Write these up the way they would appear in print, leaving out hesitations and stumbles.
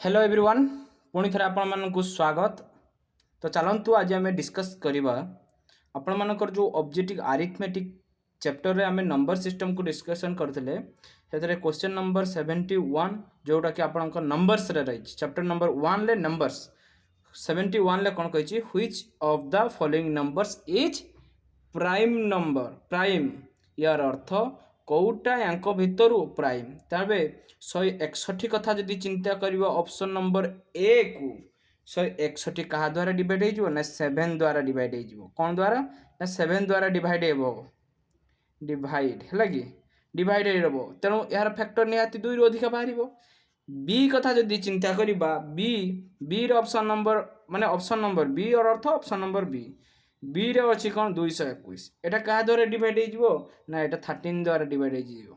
Hello everyone पुणी थे आपण मानक स्वागत। तो चलतु आज आम डिस्कस करवा आपण मानकर जो ऑब्जेक्टिव आरिथमेटिक चैप्टर रे आम नंबर सिस्टम को डिस्कशन करते क्वेश्चन नंबर 71 जोटा कि आपण नंबर्स रे रही चैप्टर नंबर 1 ले नंबर्स 71 ले कौन कही which of the following numbers is prime number prime यार अर्थ कौटा यांक भितर प्राइम तबे 161 कथा जदि चिंता करिवो ऑप्शन नंबर ए को 161 कहा द्वारा डिवाइड हो ना 7 द्वारा डिवाइड हो कौन द्वारा ना 7 द्वारा डिवाइड हो डिवाइड है कि डिवाइड हो तेणु यार फैक्टर निहाती 2 रु अधिक बाहर बी कथा जदि चिंता करिबा बी बी रो ऑप्शन नंबर माने ऑप्शन नंबर बी और अर्थ ऑप्शन नंबर बी बी रे अच्छी कौन 221 एटा क्या द्वारा डिवाइड हो ना एटा 13 द्वारा डिवाइड हो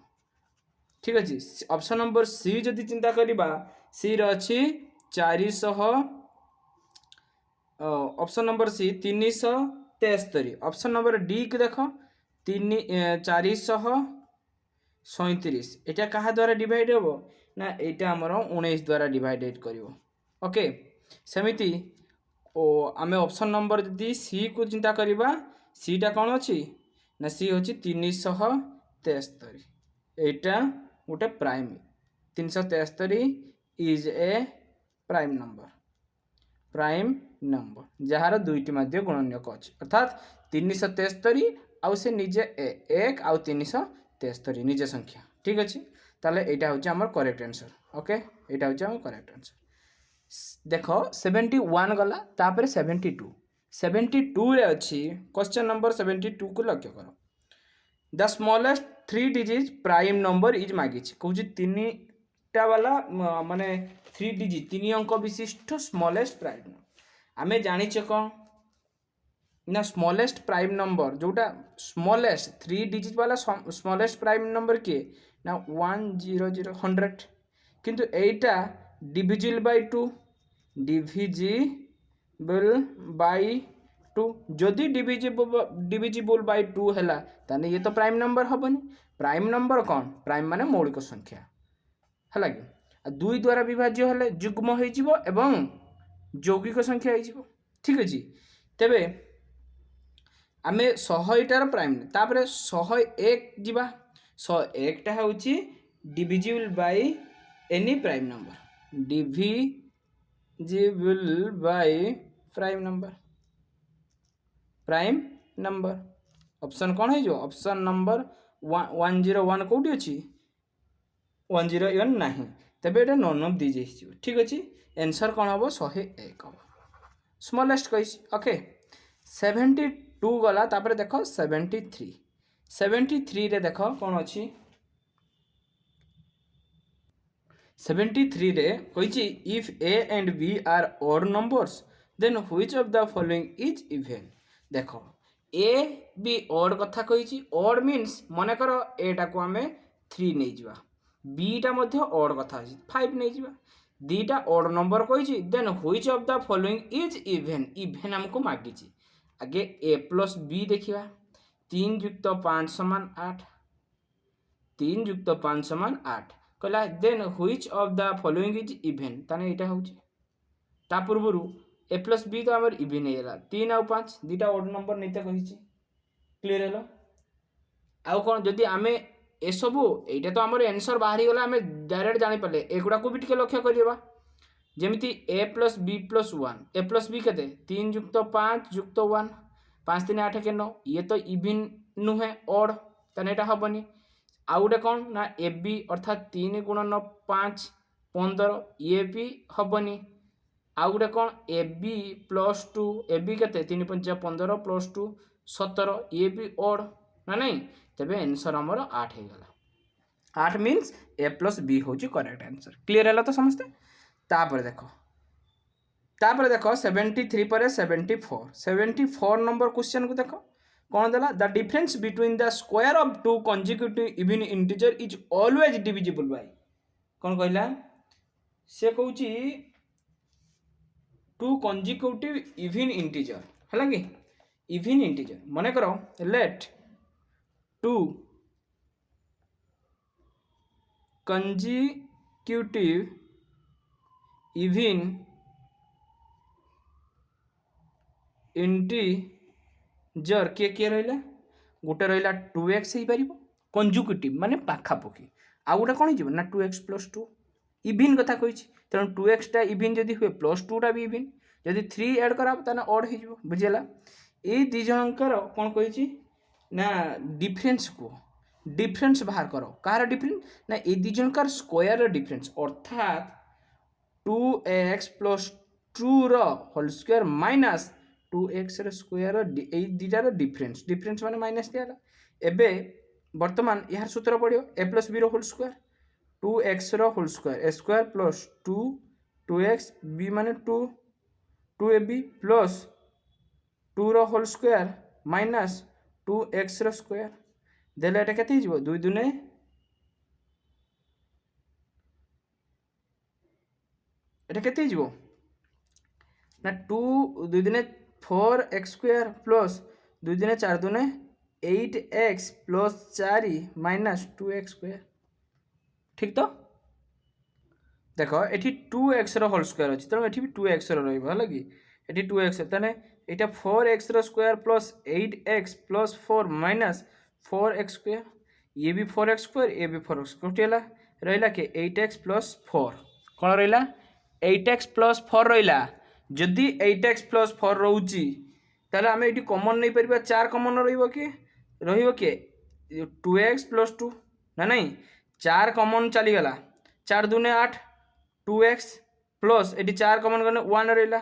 ठीक अच्छे। ऑप्शन नंबर सी जदि चिंता करिबा सी रे अच्छी 400 option number C 373 option number D को देख 437 एटा क्या द्वारा डिवाइड हो ना एटा हमर 19 द्वारा डिवाइडेड करिवो ओके सेमिति ओ आमे ऑप्शन नंबर जदि सी को चिंता करिबा सीटा कौन अच्छी ना सी हूँ 373 एटा गोटे prime 373 is a prime number जार दुईटी मध्य गुणनक अच्छी अर्थात 373 आउ से निजे एक आउ 373 निजे संख्या ठीक अच्छे ताले एटा हूँ आमर करेक्ट आंसर ओके एटा हूँ आमर करेक्ट आंसर देख 71 गला तापर 72 रे अच्छी क्वेश्चन नंबर 72 को लक्ष्य कर the smallest 3 digit prime number is मागिच कहूँ 3टा वाला माने 3 डिजिट 3 अंक विशिष्ट स्मॉलेस्ट प्राइम आमे जानिचे कौन ना स्मॉलेस्ट प्राइम नंबर जोटा स्मॉलेस्ट 3 डिजिट वाला स्मॉलेस्ट प्राइम नंबर किए ना 100 100 किंतु एटा डिविजिबल बाय 2 डिविजिबल बाय 2 जदि डिविजिबल बाय 2 हैला ताने ये तो प्राइम नंबर हबनी प्राइम नंबर कौन प्राइम माने मौलिक संख्या हैला कि 2 द्वारा विभाज्य हेले युग्म हो जिवो एवं यौगिक संख्या हो जिवो ठीक अछि तेबे आमे 100टार प्राइम तापर 101 जिबा 101 टा होची divisible by any prime number divisible by prime number option कौन है ऑप्शन नंबर 101 कौटी अच्छी 101 नहीं तेबे एटा नन ऑफ दीज ठीक अच्छे आंसर कौन हम 101 हम स्मॉलेस्ट कही ओके 72 गला तापर देख 73 रे देख कौन अच्छी 73 रे कही if A and B are odd numbers then which of the following is even देख ए बी ऑड कथा कही ऑड मीन्स मन कर एटा को आमे 3 नहीं जिवा बीटा मध्य ऑड कथा अछि 5 नहीं जिवा दीटा ऑड नंबर कही then which of the following is even हमको मागी आगे ए प्लस बी देखिया 3 युक्त 5 समान 8 3 युक्त 5 समान 8 कहला then which of the following is even ताने एटा होची ता पूर्वरु ए प्लस बी तो आमर इवन हेला 3 आउ 5 दीटा ऑड नंबर नैते कहिची क्लियर हेलो आउ कोन जदी आमे ए सबु एटा तो आमर आंसर बाहरी गला आमे डायरेक्ट जानि पले एगुडा को भी टिके लक्ष्य करियबा जेमिति ए प्लस बी प्लस 1 ए प्लस बी केते 3 युक्त 5 युक्त 1 5 3 8 के 9 ये तो इवन नुहे ऑड ताने एटा हबनी आउ गोटे कौन ना ए बी अर्थात 3 गुण 9 5 15 ये भी हबनी आउ गोटे कौन A B plus 2 A B के 3 5 15 प्लस 2 17 ये भी ऑड ना नहीं तेबे आंसर हमर 8 हो गला 8 मीन्स ए प्लस बी होची करेक्ट आंसर क्लियर है तो समझते तापर देखो 73 पर 74 नंबर क्वेश्चन को देखो कौन देला the difference between the square of two consecutive even integer is always divisible by कौन कहला से कहूची टू कंसेक्यूटिव इवन इंटीजर है कि इवन इंटीजर मन करो let two consecutive even integer किए किए रहा गोटे रहा 2x हो पार कंजुकेटिव माने पाखापाखि आउ गोटे कौन हो ना 2x + 2 इविन कथा कही तेणु 2x टा इविन जदि हुए +2 टा भी इविन जदि 3 ऐड करा ताना ऑड हो बुझीगला ये दी जनकर कौन कही ना डिफरेंस को डिफरेंस बाहर करो कहार डिफरेंस ना ये दी जनकर स्क्वायर डिफरेंस अर्थात 2x + 2 whole square minus 2x square ये दुटार डिफरेंस डिफरेंस माने माइनस दिया एबे वर्तमान यार सूत्र पड़ो a + b whole square 2x whole square a square plus 2x b माने 2ab plus 2 whole square minus 2x square देले एटा केते हिजबो 2 दुने एटा केते हिजबो ना 2 2 दुने 4x स्क्वायर प्लस 2 दुने 4 दुने 8x plus 4 minus 2x square ठीक तो देख ये 2x होल स्क्वायर अच्छी तेणु ये भी 2x रहा कि ये 2x तेने यहाँ 4x square plus 8x plus 4 minus 4x square ये भी 4x स्क्वायर ये भी 4x स्क्वायर रहा कि 8x प्लस 4 कौन रहा 8x प्लस 4 रहा जदि 8x प्लस 4 रोचे ताले आम ये कमन नहीं पार 4 कमन रही 2x + 2 ना नहीं 4 कमन चलीगला 4 दुने 8 2x प्लस ये 4 कमन गने 1 रहा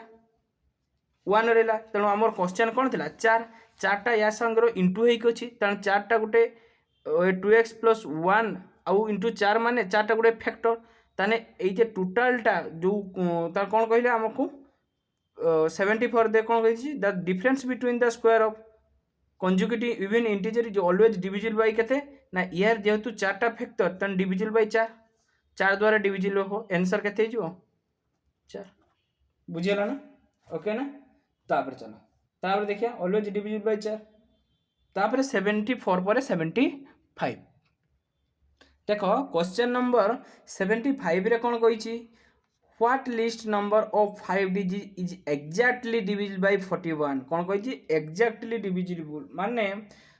तेणु आम क्वेश्चन कौन थी 4 या संगर इंटू होती तेणु 4 गोटे 2x + 1 आउ इंटू 4 माने 4 गोटे फैक्टर ताने ये टोटालटा जो कौन कहले आमको 74 दे कौन कही the difference between the square of conjugative even integer is always divisible by केते ना यार जेहेतु 4टा फैक्टर तन डिविजिबल बाय 4 द्वारा डिविजिबल हो आंसर केते हिजो 4 बुझियला ना ओके ना तापर चलो तापर देखिया ऑलवेज डिविजिबल बाय 4 तापर 74 पर 75 देखो क्वेश्चन नंबर 75 रे कौन कही what least number of 5 digit is exactly divisible by 41 कौन कही एक्जाक्टली डिविजिबल माने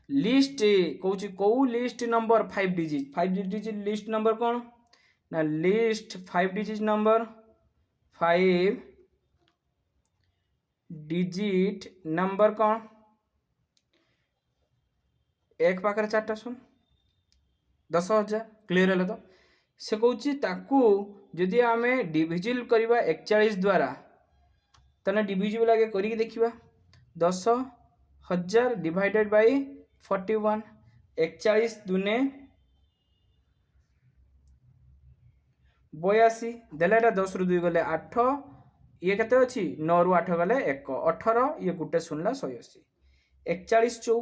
लिस्ट कौची कौ list number 5 digit list number कौन ना list 5 digit number 5 digit number कौन एक पाखे 4टा सुन 10,000 क्लीयर है तो से कौची ताकू जदि आम डिविजिबल करवा 41 द्वारा ताने डिविजिबल आगे करिक देखिबा 10,000 डिवाइडेड बाय 41 41 दुने 82 देला 10 रु 2 गले 8 ये केते अछि 9 रु 8 गले 1 18 ये गुटे सुनला 180 41 चौ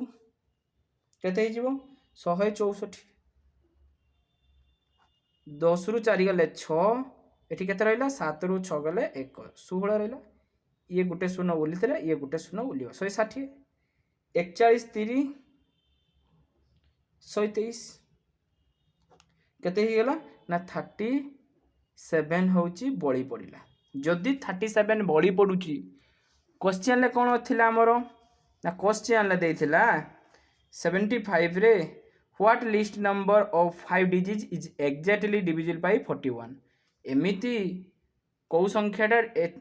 केते ही जीवो 164 10 रु 4 गले 6 एठी केते रहला 7 रु 6 गले 1 16 रहला ये गुटे शून्य बोली ये गुटे शून्य बोलियो 160 41 3 123 केते ही गला ना 37 होची बळी पड़िला जदि 37 बळी पडुची क्वेश्चन ले कोन थिला हमरो ना क्वेश्चन ले देथिला 75 रे what least number of 5 digit is exactly divisible by 41 एमिति कौ संख्याटा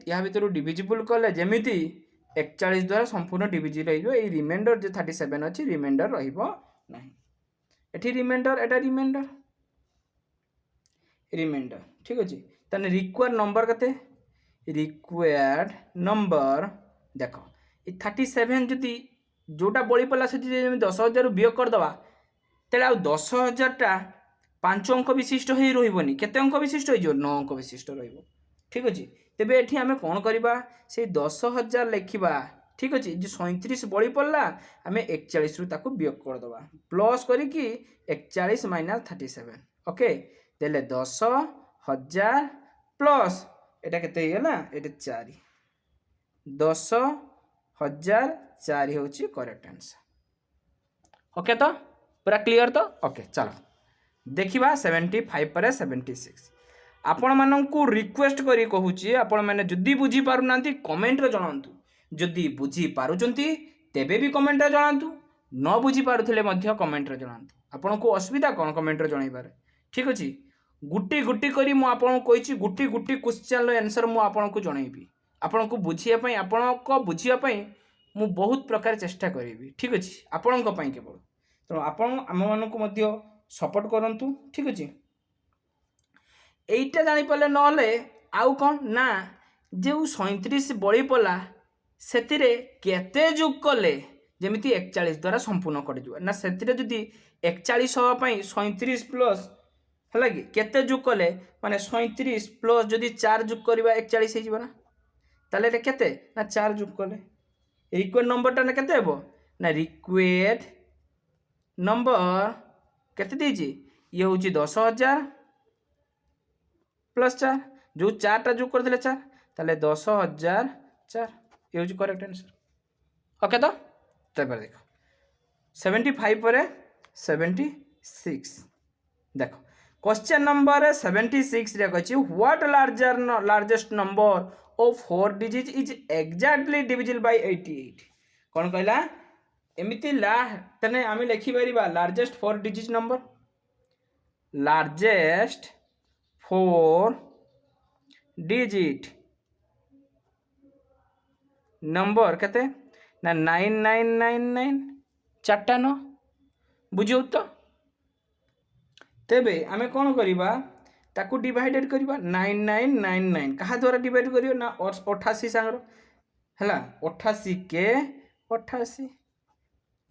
या भीतर डिविजिबल कले जेमिति 41 द्वारा संपूर्ण डिविजिबल हो ये रिमाइंडर जो 37 अच्छी रिमाइंडर रहिबो नाही एठी रिमाइंडर एटा रिमाइंडर ठीक अछि तने रिक्वायर्ड नंबर कते रिक्वायर्ड नंबर देखो ये 37 जदि जोटा बळी पला से 10,000 वियोग कर दवा तेला आ 10,000 टा 5 अंक विशिष्ट होई रहिबोनी केते अंक विशिष्ट होई जो 9 अंक विशिष्ट रहिबो ठीक अछि तेबे एठी हमें कोन करबा से 10,000 लिखिबा ठीक अछि जे 37 बळी पड़ला हमें 41 रु ताको वियोग कर दवा प्लस करी कि 41 - 37 ओके देले 10,000 प्लस एटा केते हे ना एटा 4 10,000 4 होची करेक्ट आंसर ओके तो पूरा क्लियर तो ओके चलो देखिबा 75 पर 76 आपण मानू रिक्वेस्ट करी कहूची आपण मैंने जदि बुझी पारु नांती कमेंट रे जणांतु जदि बुझी पारुचंती तेबे भी कमेंट रे जणांतु न बुझी पारुथिले मध्य कमेंट रे जणांतु आपण को असुविधा कोन कमेंट रे जणाइबार ठीक अछि गुटी गुटी करी मु आपण कहिची गुटी गुटी क्वेश्चन रो आंसर मु आपण को जणाइबी आपण को बुझिया पई आपण को बुझिया पई मु बहुत प्रकार चेष्टा करिबी ठीक अछि आपण को पई केवल तो आपण आम मानक मध्य सपोर्ट करंतु ठीक अछि এইটা জাଣିପାରିଲେ ନହେଲେ ଆଉ କ'ଣ ନା ଯେଉଁ 37 ବଳି ପଡ଼ିଲା ସେଥିରେ କେତେ ଯୋଗ କଲେ ଯେମିତି 41 ଦ୍ୱାରା ସମ୍ପୂର୍ଣ୍ଣ କରିଯିବ ନା ସେଥିରେ ଯଦି 41 ହେବା ପାଇଁ 37 ପ୍ଲସ୍ ହେଲା କି କେତେ ଯୋଗ କଲେ ମାନେ 37 ପ୍ଲସ୍ ଯଦି 4 ଯୋଗ କରିବା 41 ହେଇଯିବ ନା ତାହେଲେ ଏଟା କେତେ ନା 4 ଯୋଗ କଲେ ରିକ୍ୱେର୍ଡ ନମ୍ବରଟା ନା କେତେ ହେବ ନା ରିକ୍ୱେର୍ଡ ନମ୍ବର କେତେ ଦେଇଛି ଇଏ ହେଉଛି 10,000 प्लस 4 जो 4टा जो कर 4 ताले 10,004 ये हूँ करेक्ट आंसर ओके तो देख 75 पर 76 देख क्वेश्चन नंबर 76 रे कहछि what largest number of 4 digit is exactly divisible by 88 कौन कहला एमिति ला तने आमी लिखि परिबा largest 4 digit number largest 4 digit number केते ना 9999 चारटा न बुझौ तो तेबे आमे कोन करिबा ताकू डिवाइडेड करिबा 9999 कहा द्वारा डिवाइड करियो ना 88 सांगर हला 88 के 88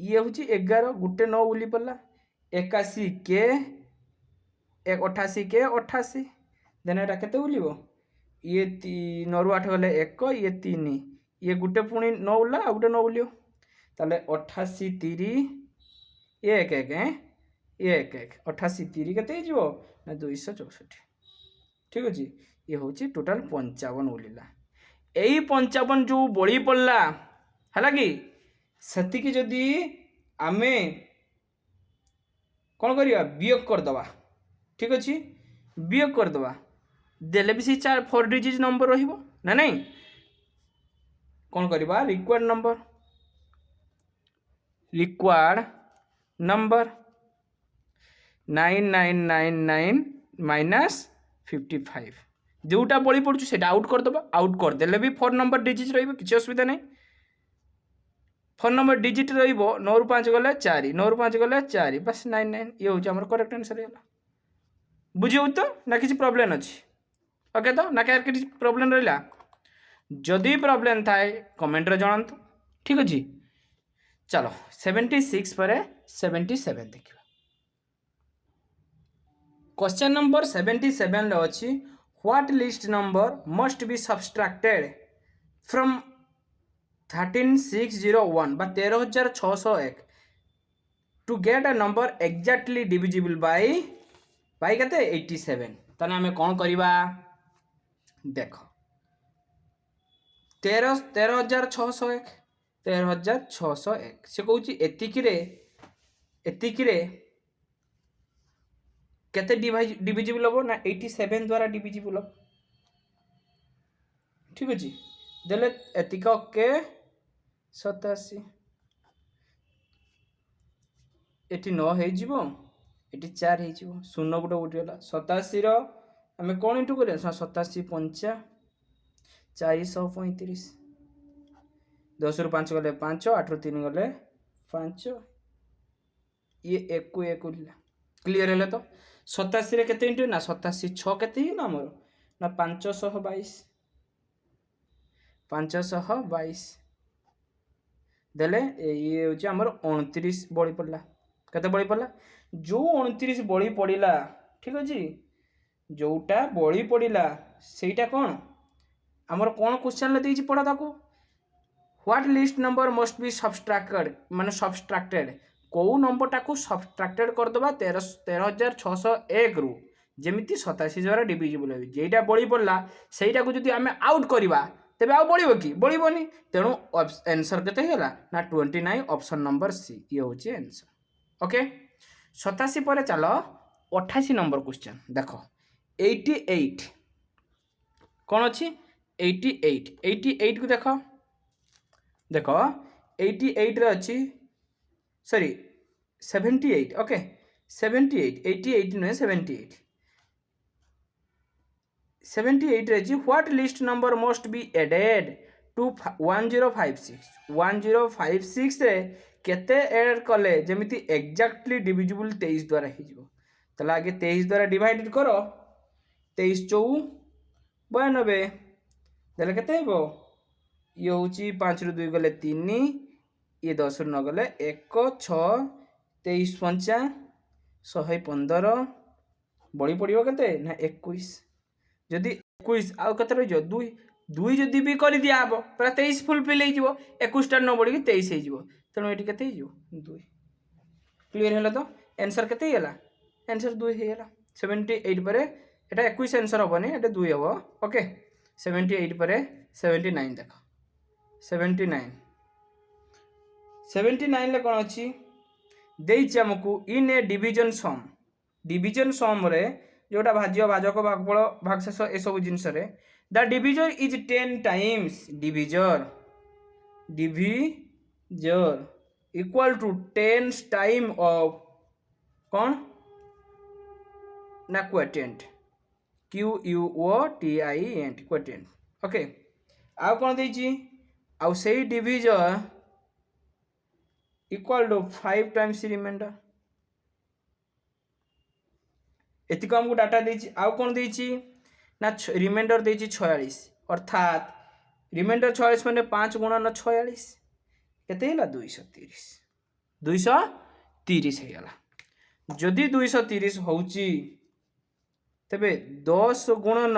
ये होची 11 गुटे 9 उली पल्ला 81 के 88 के 88 देन एटा केते उलिबो ये 9 रु 8 गले 1 ये 3 ये गुटे पुणी 9 उला आ गुटे 9 उलियो ताले 88 3 ये 1 1 ये 1 1 88 3 केते हिजो ना 264 ठीक अछि ये होची टोटल 55 उलिला एई 55 जो बळी पड़ला हला कि सेति कि जदी आमे कोन करिया वियोग कर दबा ठीक अछि वियोग कर दबा देले भी 4 डिजिट नंबर रहिबो ना नहीं कौन करिबा रिक्वायर्ड नंबर 9999 माइनस 55 जोटा बड़ी पड़ू से आउट कर दबा आउट कर देले भी 4 नंबर डिजिट रहिबो किछि असुविधा नहीं 4 नंबर डिजिट रहिबो 9 रु 5 गले 4 9 रु 5 गले 4 बस 99 ये हो हमर करेक्ट आंसर हैला बुझियो तो ना किसी प्रॉब्लम अछि ओके तो ना क्या किसी प्रॉब्लम रहिला जदि प्रॉब्लम थाए कमेंट रे जणांतु ठीक अछि चलो 76 पर 77 देखिबा क्वेश्चन नंबर 77 रे अछि what least number must be subtracted from 13601 बा 13601 to get a number exactly divisible by केते 87 तने हमें कौन करिबा देखो 13601 से कहूँ एतिकिरे केते डिविजिबल हम ना 87 द्वारा डिविजिबल हम ठीक अच्छे देले एतिक के 87 एटी 9 हो ये 4 हो शून्य गोटे उठीगला 87 आम कौन इंटू कर 87 पंचा 435 10 रु 5 गले 5 8 रु 3 गले 5 ये 1 1 क्लीयर है तो 87 रे केते इंटू ना 87 6 केते ना हमर ना 522 देले ये होची हमर 29 बळी पड़ला केते बळी पड़ला जो 29 बळी पड़िला ठीक अछि जोटा बळी पड़िला सेटा कोन हमर कोन क्वेश्चन ले देछि पड़ा ताको what least number must be subtracted माने सब्सट्रैक्टेड को नंबर टाको सब्सट्रैक्टेड कर दबा 13601 रु जेमिति 87 द्वारा डिविजिबल हो जेटा बळी पड़ला सेटा को जदी हमें आउट करबा तेबे आ बळीबो कि बळीबोनी तेणु आंसर केते होला ना 29 ऑप्शन नंबर सी ये होची आंसर ओके 87 पर चलो 88 नंबर क्वेश्चन देखो 88 कौन अच्छी 88 को देख देख 88 रे अच्छी सॉरी 78 ओके 78 88 नुहे 78 रे what least number must be added to 1056 1056 रे केते एड कले जेमिति एक्जाक्टली डिविजिबल 23 द्वारा हो ताला आगे 23 द्वारा डिवाइडेड करो 23 चौ 92 देले केते हो ये हूँ 5 रु 2 गले 3 ये 10 रु 9 गले 1 6 23 5 115 बड़ी पड़ो के ना 21 जदि 21 आउ कत रही 2 2 जदि भी कर दिया हम पूरा 23 फुलफिल हो 21 टा न बढ़ी 23 हो तेणु ये के 2 क्लीयर है तो आंसर के आंसर 2 होगा 78 पर एटा 21 आंसर हेनी एटा 2 हम ओके 78 पर 79 देख 79 ले कौन अच्छी देइछि हमकु इन ए डिविजन सम रे जोटा भाज्य भाजक भागफल भागशेष ए सब जिनस रे the divisor is 10 times divisor equal to 10 time of कौन ना क्वोटिएंट QUOTIENT क्वोटिएंट ओके आउ कौन देइछि आउ सेही divisor equal to 5 times remainder एतिक हमको डाटा देछि आउ कौन देछि ना रिमाइंडर देछि 46 अर्थात रिमाइंडर 46 माने 5 गुणन 46 केते हैला 230 हैला जदि 230 होउची तबे 10 गुणन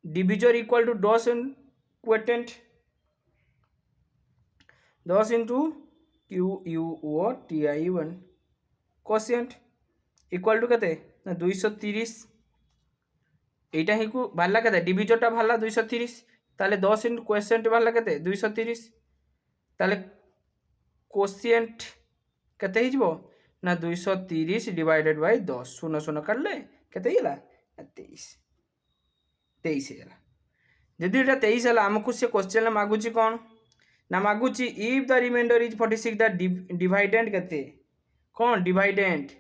divisor equal to 10 quotient 10 into QUOTIENT quotient equal to केते ना 230 एटा ही को भाला केते डिविजर टा भाला 230 ताले 10 इंटू क्वोशिएंट भाला केते 230 ताले क्वोशिएंट केते ही जबो ना 230 डिवाइडेड बाय 10 शून्य शून्य काटले केते हिला 23 हैला जदि एटा 23 हैला हमकु से क्वेश्चन मागुची कोन ना मागुची if the remainder is 46 the dividend केते कौन dividend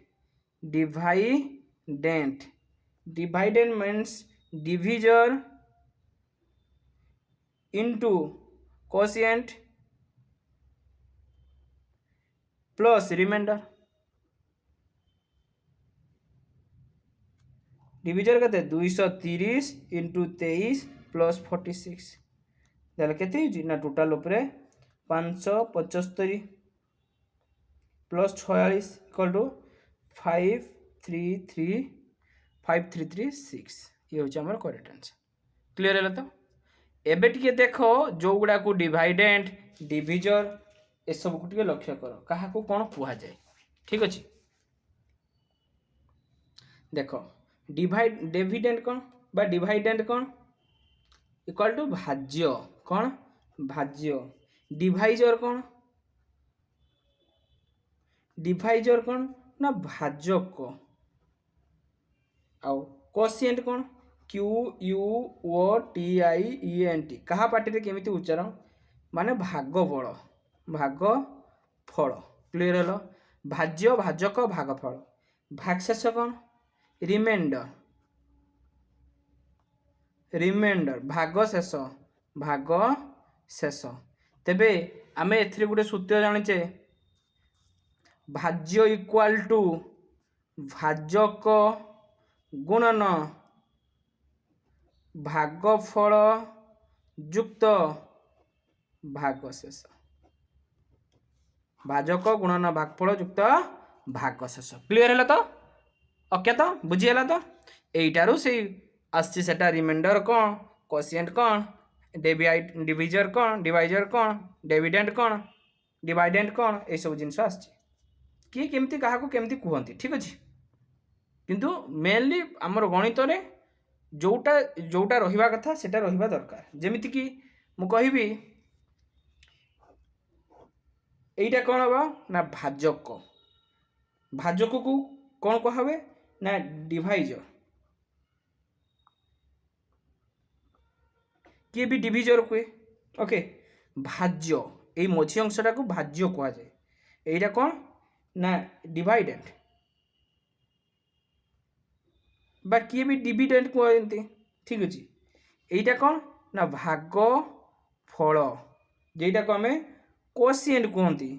dividend means divisor into quotient plus remainder divisor केते 230 इंटू 23 प्लस 46 देले केते होची ना टोटल ऊपर 575 प्लस 46 इक्वल टू 5336 ये होची हमर करेक्ट आंसर क्लियर है तो एबे टिके देखो जो गुडा को डिवाइडेंट डिविजर ए सब को टिके लक्ष्य करो कहा को कोन कुहा जाय ठीक अछि देखो डिविडेंट कौन बा डिवाइडेंट कौन इक्वल टू भाज्य कौन भाज्य डिवाइजर कौन ना भाजक आउ क्वोशिएंट कौन QUOTIENT कहा पार्टी रे केमिति उच्चारण माने भागफल क्लियर हलो भाज्य भाजक भागफल भागशेष कौन रिमाइंडर भागशेष तेबे आमे एथरे गुटे सूत्र जानिचे भाज्य इक्वल टू भाजक गुणन भागफल युक्त भागशेष भाजक गुणन भागफल युक्त भागशेष क्लियर है तो ओके तो बुझीगला तो एटारू से आसी सेटा रिमाइंडर कौन क्वोशिएंट कौन डिविजर कौन डिवाइजर कौन डिवाइडेंट कौन ये सब जिनस आछि किए केमती कहा को केमती कहती ठीक अच्छे किंतु मेनली आमर गणित रे जोटा रहिबा कथा सेटा रहिबा दरकार जेमिति कि मु कहबी एटा कौन हम ना भाजक को कौन कहे ना डिवाइजर किए भी डिविजर हुए ओके भाज्य ये मझी अंशटा को भाज्य कह जाए यहीटा कौन ना डिवाइडेंट बा किए भी डिविडेंट कहते ठीक अच्छे यहीटा कौन ना भाग फल जेटा को आम कोसिएंट कहती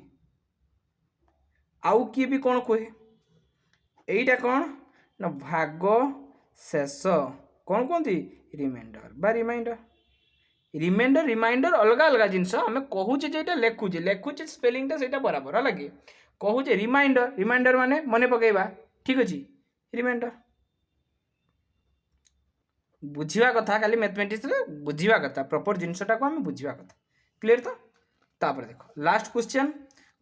आउ किए भी कौन कहे यहीटा कौन ना भाग शेष कौन कहती रिमाइंडर बा रिमाइंडर रिमाइंडर रिमाइंडर अलग अलग जिनस आम कहूचे जेटा लेखुचे लेखुचे स्पेलिंगटा से बराबर है लगे कहूचे रिमाइंडर रिमाइंडर माने मन पकेबा ठीक अच्छे रिमाइंडर बुझा कथा खाली मैथमेटिक्स बुझा कथा प्रॉपर जिनसटा को आम बुझा कथा क्लियर तो तापर देखो लास्ट क्वेश्चन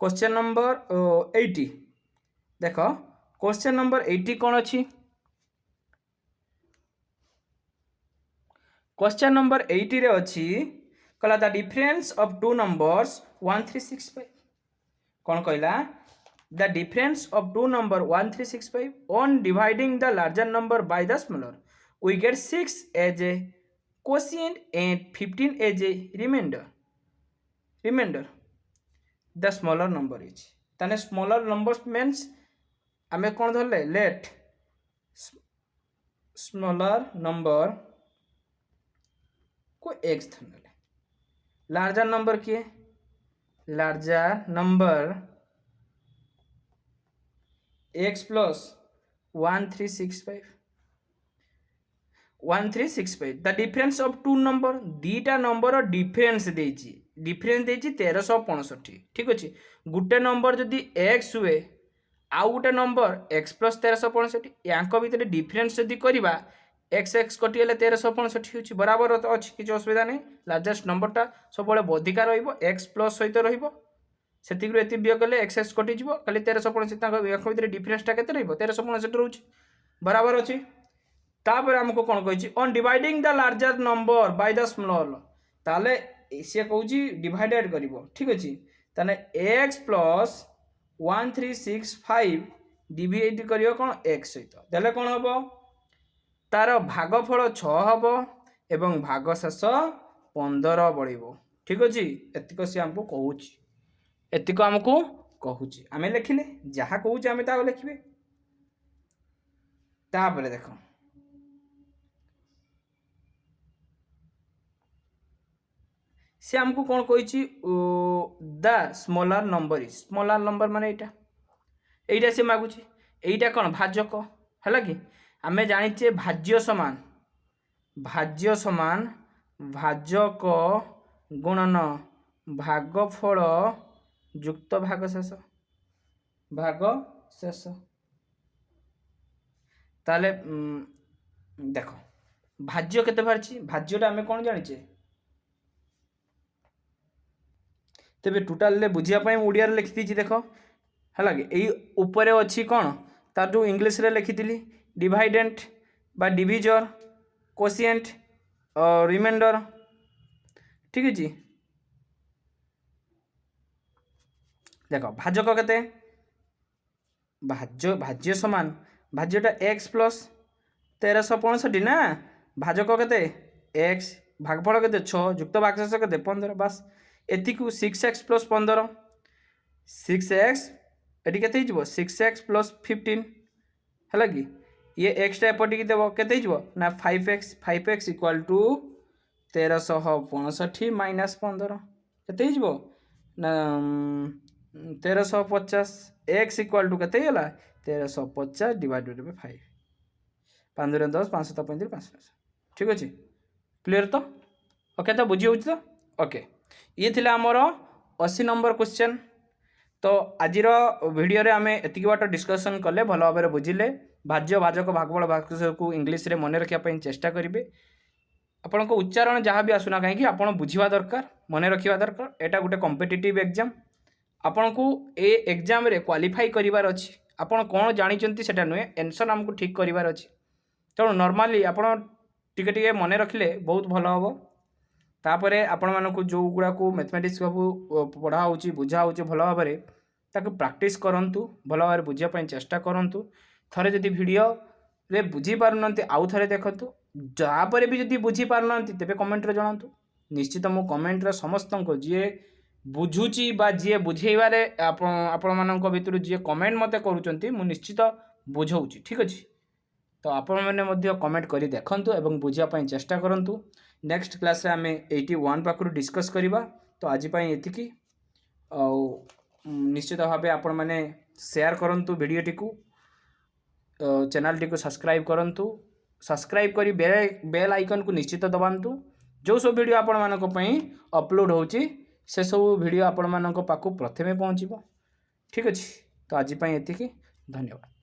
क्वेश्चन नंबर 80 देखो क्वेश्चन नंबर 80 कौन अच्छी क्वेश्चन नंबर 80 रे अच्छी कहला the difference of two numbers 1365 कौन कहला the difference of two number 1365 on dividing the larger number by the smaller we get 6 as a quotient and 15 as a remainder the smaller number is ताने smaller numbers means आमे कौन धरले let smaller number को x धरले larger number किए larger number x plus 1365 1365 the difference of two number दीटा number difference देची difference देची 1365 ठीक अच्छे गोटे नंबर जदि एक्स हुए आउ गोटे नंबर एक्स प्लस 1365 यांक भितर डिफरेंस जदि करवा एक्स एक्स कटिगले 1365 होची बराबर अच्छी किसी असुविधा नहीं लार्जेस्ट नंबरटा सब अधिका रक्स प्लस सहित रही वियोग कले एक्स एक्स कटिज खाली 1365 भितर डिफरेंसटा के 1365 रोचे बराबर अच्छी तापर आमको कौन कही on dividing the larger number by the smaller ताले सी कौन डिवाइडेड कर ठीक अच्छे ताने एक्स प्लस 1365 डिवाइड कर कौन एक्स सहित देले कौन हम तार भागफल 6 हम एवं भाग शेष 15 बढ़ ठीक अच्छे एतिक सी आमको कहूँ एतिक आमको कहूँ आम लिखिले जहाँ कहूँ आम लिखे तापर देख से आमको कौन कही the smaller number is smaller number माने एटा से मागुची एटा कौन भाजक है कि आम जाचे भाज्य समान भाजक गुणन भागफल युक्त भाग शेष ताले देख भाज्य केते बाहरी भाज्यटा आम कौन जाचे तेरे टोटाल बुझापी ओडिया लिखी देख है यही उपरे अच्छी कौन तार जो इंग्लीश रे लिखी डिवाइडेंट बा डिविजर कोशिएंट और रिमाइंडर ठीक है देख भाजक केते भाज्य समान भाज्यटा एक्स प्लस 1365 ना भाजक केते एक्स भागफल केते 6 युक्त भागशेष केते 15 बस एति को 6x प्लस 15 6x एटी केते हिजबो 6x प्लस 15 है कि ये एक्सटा एपटिक देव केते हिजबो ना 5x इक्वल टू 1365 माइनस 15 केते हिजबो ना 1350 x इक्वल टू केते होला 1350 डिवाइडेड बाय 5 5 रे 10 5 7 35 5 ठीक अछि क्लियर तो ओके तो बुझी होउछ तो ओके ये थिला हमर 80 नंबर क्वेश्चन तो आजिर वीडियो रे आमे एतिक बाट डिस्कशन कले भल भाव में बुझिले भाज्य भाजक भागफल भागशेष को इंग्लीश रे मन रखा चेष्टा करेंगे आपण को उच्चारण जहाँ भी आसुना कहीं आपड़ बुझा दरकार मन रखा दरकार एटा गोटे कॉम्पिटिटिव एग्जाम आपण को ए एग्जाम रे क्वालिफाई करिवार अछि आपण कोन जानिचंती सेटा नुहे आंसर हमको ठीक करिवार अछि तेणु नॉर्मली आपण टिके टिके मन रखिले बहुत भल हम तापर आपण मानक जो गुड़ा को मैथमेटिक्स सब पढ़ा होची बुझा होची भल भाव में ताकू प्रैक्टिस करंतु भल भाव बुझापी चेष्टा करंतु थरे जदि वीडियो रे बुझी पारुनंती आउ थरे देखंतु ଯାପରେ ବି ଯଦି ବୁଝିପାରୁନାହାନ୍ତି ତେବେ କମେଣ୍ଟରେ ଜଣାନ୍ତୁ। ନିଶ୍ଚିତ ମୁଁ କମେଣ୍ଟରେ ସମସ୍ତଙ୍କୁ ଯିଏ ବୁଝୁଛି ବା ଯିଏ ବୁଝେଇବାରେ ଆପଣମାନଙ୍କ ଭିତରୁ ଯିଏ କମେଣ୍ଟ ମୋତେ କରୁଛନ୍ତି ମୁଁ ନିଶ୍ଚିତ ବୁଝଉଛି। ଠିକ୍ ଅଛି, ତ ଆପଣମାନେ ମଧ୍ୟ କମେଣ୍ଟ କରି ଦେଖନ୍ତୁ ଏବଂ ବୁଝିବା ପାଇଁ ଚେଷ୍ଟା କରନ୍ତୁ। ନେକ୍ସଟ କ୍ଲାସ୍ରେ ଆମେ 81 ପାଖରୁ ଡିସ୍କସ୍ କରିବା। ତ ଆଜି ପାଇଁ ଏତିକି। ଆଉ ନିଶ୍ଚିତ ଭାବେ ଆପଣମାନେ ସେୟାର କରନ୍ତୁ ଭିଡ଼ିଓଟିକୁ, ଚ୍ୟାନେଲଟିକୁ ସବସ୍କ୍ରାଇବ୍ କରନ୍ତୁ। ସବସ୍କ୍ରାଇବ୍ କରି ବେଲ୍ ଆଇକନ୍କୁ ନିଶ୍ଚିତ ଦବାନ୍ତୁ। ଯେଉଁ ସବୁ ଭିଡ଼ିଓ ଆପଣମାନଙ୍କ ପାଇଁ ଅପଲୋଡ଼ ହେଉଛି ସେସବୁ ଭିଡ଼ିଓ ଆପଣମାନଙ୍କ ପାଖକୁ ପ୍ରଥମେ ପହଞ୍ଚିବ। ଠିକ୍ ଅଛି, ତ ଆଜି ପାଇଁ ଏତିକି। ଧନ୍ୟବାଦ।